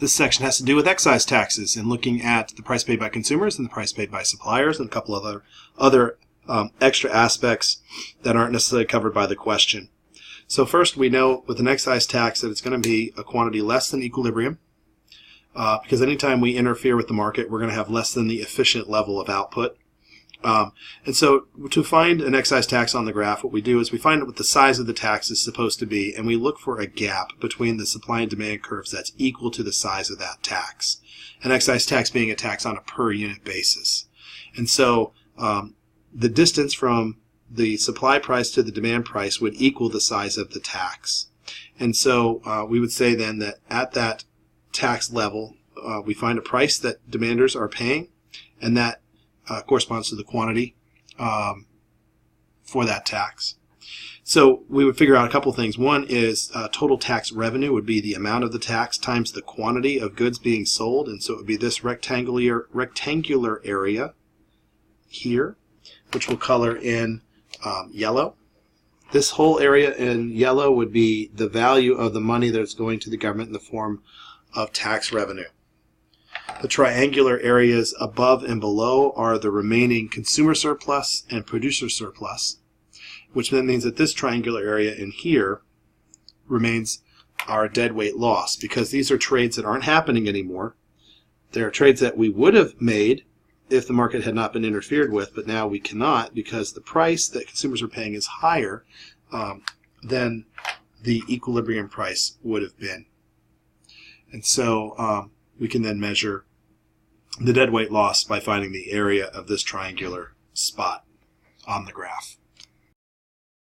This section has to do with excise taxes and looking at the price paid by consumers and the price paid by suppliers and a couple of other extra aspects that aren't necessarily covered by the question. So first, we know with an excise tax that it's going to be a quantity less than equilibrium, because anytime we interfere with the market, we're going to have less than the efficient level of output. And so to find an excise tax on the graph, what we do is we find out what the size of the tax is supposed to be, and we look for a gap between the supply and demand curves that's equal to the size of that tax. An excise tax being a tax on a per unit basis. And so the distance from the supply price to the demand price would equal the size of the tax. And so we would say then that at that tax level, we find a price that demanders are paying, and that corresponds to the quantity for that tax. So we would figure out a couple things. One is total tax revenue would be the amount of the tax times the quantity of goods being sold, and so it would be this rectangular area here, which we'll color in yellow. This whole area in yellow would be the value of the money that's going to the government in the form of tax revenue. The triangular areas above and below are the remaining consumer surplus and producer surplus, which then means that this triangular area in here remains our deadweight loss, because these are trades that aren't happening anymore. They're trades that we would have made if the market had not been interfered with, but now we cannot because the price that consumers are paying is higher than the equilibrium price would have been. And so we can then measure the deadweight loss by finding the area of this triangular spot on the graph.